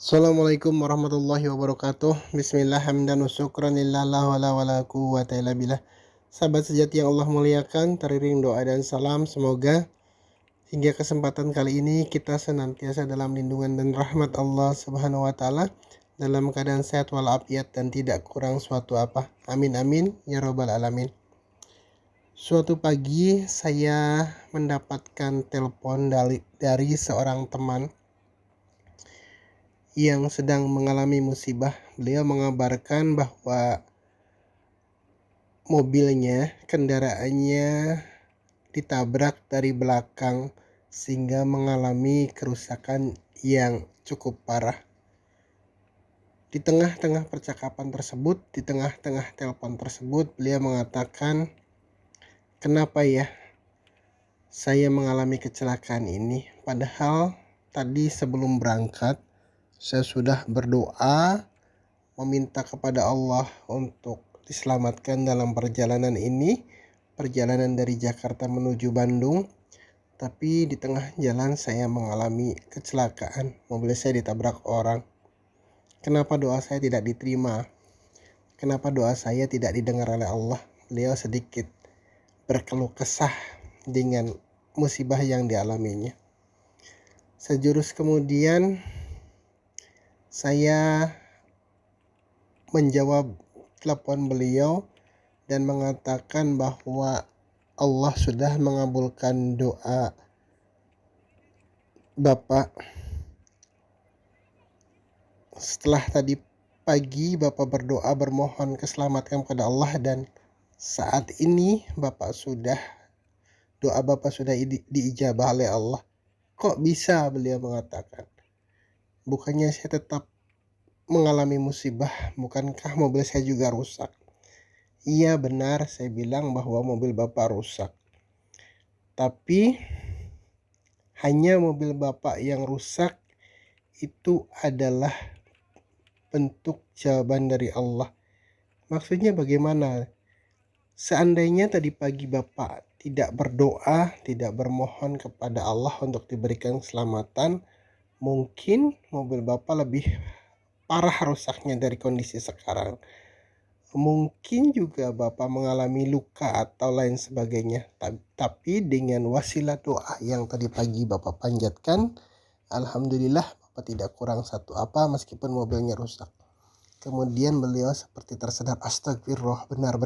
Assalamualaikum warahmatullahi wabarakatuh. Bismillah hamdan wa syukran lillah la wala wala quwwata illa billah. Sahabat sejati yang Allah muliakan, teriring doa dan salam semoga hingga kesempatan kali ini kita senantiasa dalam lindungan dan rahmat Allah Subhanahu wa taala, dalam keadaan sehat walafiat dan tidak kurang suatu apa. Amin amin ya robbal alamin. Suatu pagi saya mendapatkan telepon dari seorang teman yang sedang mengalami musibah. Beliau mengabarkan bahwa kendaraannya ditabrak dari belakang sehingga mengalami kerusakan yang cukup parah. Di tengah-tengah percakapan tersebut, di tengah-tengah telepon tersebut, beliau mengatakan, "Kenapa ya saya mengalami kecelakaan ini? Padahal tadi sebelum berangkat saya sudah berdoa meminta kepada Allah untuk diselamatkan dalam perjalanan ini, perjalanan dari Jakarta menuju Bandung. Tapi di tengah jalan saya mengalami kecelakaan, mobil saya ditabrak orang. Kenapa doa saya tidak diterima? Kenapa doa saya tidak didengar oleh Allah?" Beliau sedikit berkeluh kesah dengan musibah yang dialaminya. Sejurus kemudian saya menjawab telepon beliau dan mengatakan bahwa Allah sudah mengabulkan doa Bapak. Setelah tadi pagi Bapak berdoa bermohon keselamatan kepada Allah, dan saat ini doa Bapak sudah diijabah oleh Allah. Kok bisa, beliau mengatakan? Bukannya saya tetap mengalami musibah, bukankah mobil saya juga rusak? Iya benar, saya bilang bahwa mobil Bapak rusak. Tapi hanya mobil Bapak yang rusak itu adalah bentuk jawaban dari Allah. Maksudnya bagaimana? Seandainya tadi pagi Bapak tidak berdoa, tidak bermohon kepada Allah untuk diberikan keselamatan, mungkin mobil Bapak lebih parah rusaknya dari kondisi sekarang. Mungkin juga Bapak mengalami luka atau lain sebagainya. Tapi dengan wasilah doa yang tadi pagi Bapak panjatkan, alhamdulillah Bapak tidak kurang satu apa meskipun mobilnya rusak. Kemudian beliau seperti tersedar, astagfirullah, benar.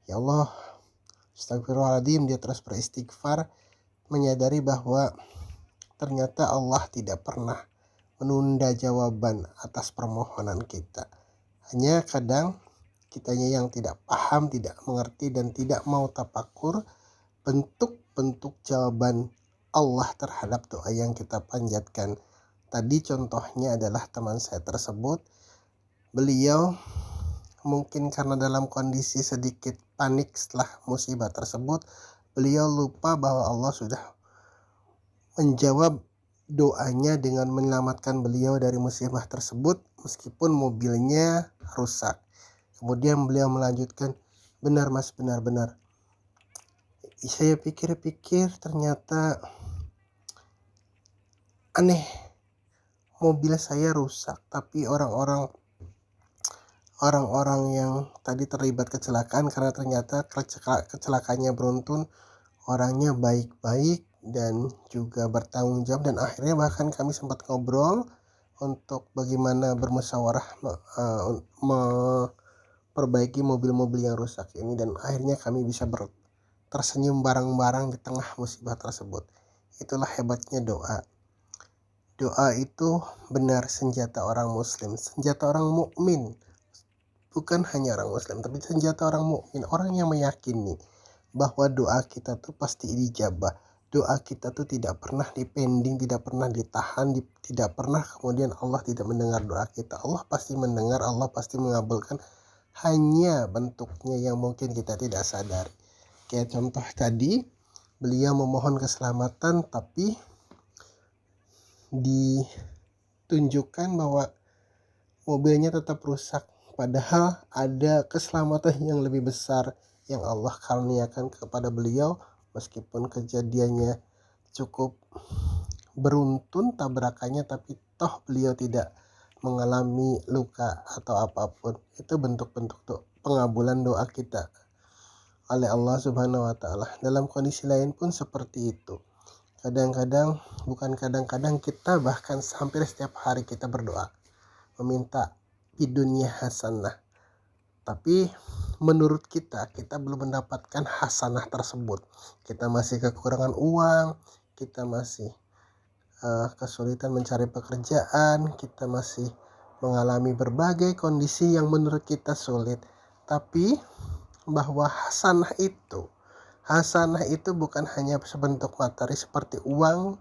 Ya Allah, astagfirullahaladzim. Dia terus beristighfar, menyadari bahwa ternyata Allah tidak pernah menunda jawaban atas permohonan kita. Hanya kadang kitanya yang tidak paham, tidak mengerti, dan tidak mau tafakur bentuk-bentuk jawaban Allah terhadap doa yang kita panjatkan. Tadi contohnya adalah teman saya tersebut. Beliau mungkin karena dalam kondisi sedikit panik setelah musibah tersebut, beliau lupa bahwa Allah sudah menjawab doanya dengan menyelamatkan beliau dari musibah tersebut meskipun mobilnya rusak. Kemudian beliau melanjutkan, benar mas, benar. Saya pikir-pikir ternyata aneh, mobil saya rusak tapi orang-orang yang tadi terlibat kecelakaan, karena ternyata kecelakaannya beruntun, orangnya baik-baik dan juga bertanggung jawab, dan akhirnya bahkan kami sempat ngobrol untuk bagaimana bermusyawarah memperbaiki mobil-mobil yang rusak ini, dan akhirnya kami bisa tersenyum bareng-bareng di tengah musibah tersebut. Itulah hebatnya doa. Doa itu benar senjata orang muslim, senjata orang mukmin. Bukan hanya orang muslim, tapi senjata orang mukmin, orang yang meyakini bahwa doa kita tuh pasti dijabah. Doa kita tuh tidak pernah dipending, tidak pernah ditahan, tidak pernah kemudian Allah tidak mendengar doa kita. Allah pasti mendengar, Allah pasti mengabulkan. Hanya bentuknya yang mungkin kita tidak sadari. Kayak contoh tadi, beliau memohon keselamatan tapi ditunjukkan bahwa mobilnya tetap rusak. Padahal ada keselamatan yang lebih besar yang Allah karuniakan kepada beliau, meskipun kejadiannya cukup beruntun tabrakannya, tapi toh beliau tidak mengalami luka atau apapun. Itu bentuk-bentuk pengabulan doa kita oleh Allah Subhanahu wa taala. Dalam kondisi lain pun seperti itu. Kadang-kadang, bukan kadang-kadang, kita bahkan hampir setiap hari kita berdoa meminta bidunya hasanah. Tapi menurut kita belum mendapatkan hasanah tersebut. Kita masih kekurangan uang, kita masih kesulitan mencari pekerjaan, kita masih mengalami berbagai kondisi yang menurut kita sulit. Tapi bahwa hasanah itu bukan hanya sebentuk materi seperti uang,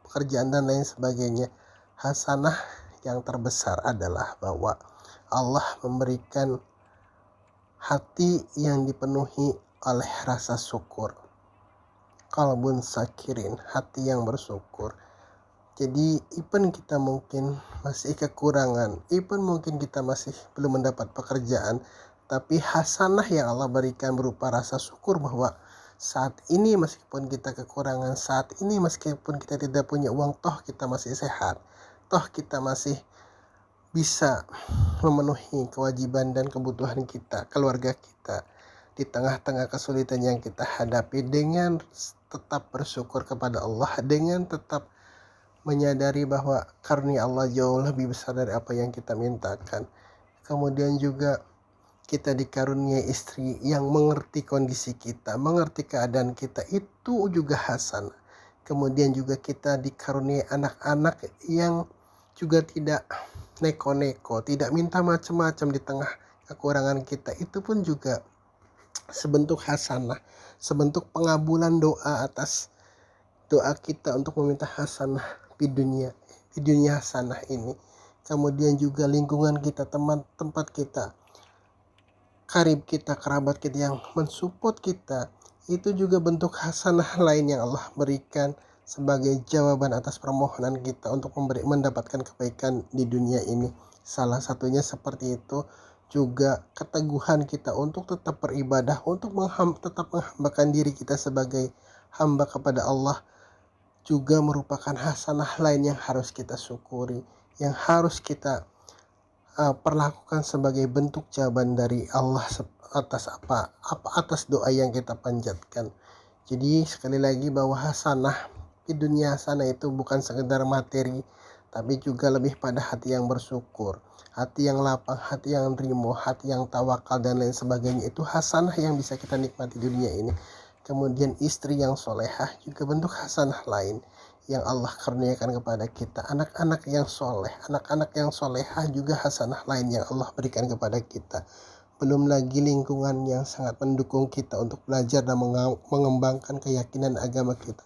pekerjaan dan lain sebagainya. Hasanah yang terbesar adalah bahwa Allah memberikan hati yang dipenuhi oleh rasa syukur. Qalbun sakirin, hati yang bersyukur. Jadi even kita mungkin masih kekurangan, even mungkin kita masih belum mendapat pekerjaan, tapi hasanah yang Allah berikan berupa rasa syukur bahwa saat ini meskipun kita kekurangan, saat ini meskipun kita tidak punya uang, toh kita masih sehat, toh kita masih bisa memenuhi kewajiban dan kebutuhan kita, keluarga kita, di tengah-tengah kesulitan yang kita hadapi, dengan tetap bersyukur kepada Allah, dengan tetap menyadari bahwa karunia Allah jauh lebih besar dari apa yang kita mintakan. Kemudian juga kita dikaruniai istri yang mengerti kondisi kita, mengerti keadaan kita, itu juga hasanah. Kemudian juga kita dikaruniai anak-anak yang juga tidak neko-neko, tidak minta macam-macam di tengah kekurangan kita, itu pun juga sebentuk hasanah, sebentuk pengabulan doa atas doa kita untuk meminta hasanah di dunia hasanah ini. Kemudian juga lingkungan kita, teman tempat kita, karib kita, kerabat kita yang mensupport kita, itu juga bentuk hasanah lain yang Allah berikan sebagai jawaban atas permohonan kita untuk mendapatkan kebaikan di dunia ini. Salah satunya seperti itu juga keteguhan kita untuk tetap beribadah, untuk tetap menghambakan diri kita sebagai hamba kepada Allah, juga merupakan hasanah lain yang harus kita syukuri, yang harus kita perlakukan sebagai bentuk jawaban dari Allah atas doa yang kita panjatkan. Jadi sekali lagi bahwa hasanah di dunia hasanah itu bukan sekedar materi, tapi juga lebih pada hati yang bersyukur, hati yang lapang, hati yang rimo, hati yang tawakal dan lain sebagainya. Itu hasanah yang bisa kita nikmati di dunia ini. Kemudian istri yang solehah juga bentuk hasanah lain yang Allah karuniakan kepada kita. Anak-anak yang soleh, anak-anak yang solehah juga hasanah lain yang Allah berikan kepada kita. Belum lagi lingkungan yang sangat mendukung kita untuk belajar dan mengembangkan keyakinan agama kita.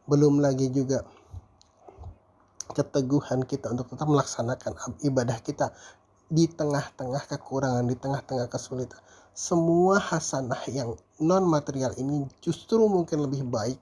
Belum lagi juga keteguhan kita untuk tetap melaksanakan ibadah kita di tengah-tengah kekurangan, di tengah-tengah kesulitan. Semua hasanah yang non material ini justru mungkin lebih baik,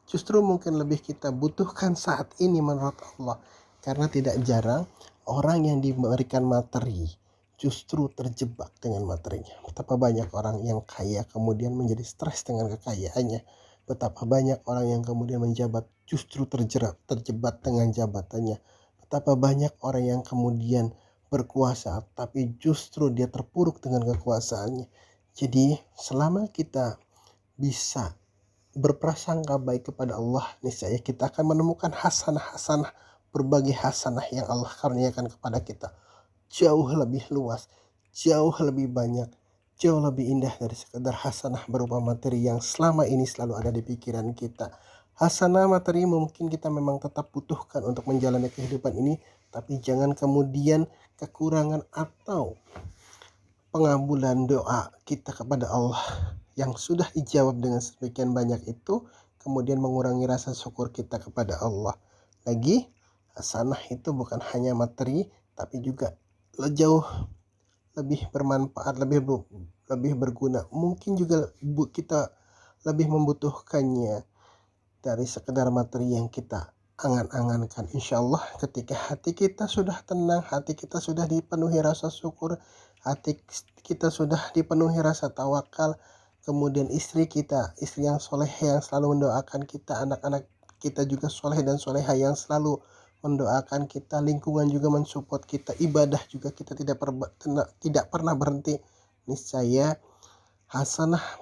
justru mungkin lebih kita butuhkan saat ini menurut Allah. Karena tidak jarang orang yang diberikan materi justru terjebak dengan materinya. Betapa banyak orang yang kaya kemudian menjadi stres dengan kekayaannya. Betapa banyak orang yang kemudian menjabat justru terjebak dengan jabatannya. Betapa banyak orang yang kemudian berkuasa tapi justru dia terpuruk dengan kekuasaannya. Jadi selama kita bisa berprasangka baik kepada Allah, niscaya kita akan menemukan hasanah-hasanah, berbagai hasanah yang Allah karuniakan kepada kita, jauh lebih luas, jauh lebih banyak, jauh lebih indah dari sekedar hasanah berupa materi yang selama ini selalu ada di pikiran kita. Hasanah materi mungkin kita memang tetap butuhkan untuk menjalani kehidupan ini, tapi jangan kemudian kekurangan atau pengabulan doa kita kepada Allah yang sudah dijawab dengan sedemikian banyak itu kemudian mengurangi rasa syukur kita kepada Allah. Lagi, hasanah itu bukan hanya materi, tapi juga jauh lebih bermanfaat, lebih berguna. Mungkin juga kita lebih membutuhkannya dari sekedar materi yang kita angan-angankan. Insya Allah ketika hati kita sudah tenang, hati kita sudah dipenuhi rasa syukur, hati kita sudah dipenuhi rasa tawakal, kemudian istri yang soleh yang selalu mendoakan kita, anak-anak kita juga soleh dan soleha yang selalu mendoakan kita, lingkungan juga mensupport kita, ibadah juga kita tidak pernah berhenti. Niscaya hasanah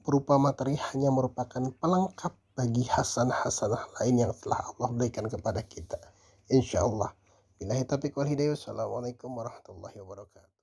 berupa materi hanya merupakan pelengkap bagi hasanah-hasanah lain yang telah Allah berikan kepada kita. Insyaallah. Billahi taufiq wal hidayah. Wassalamualaikum warahmatullahi wabarakatuh.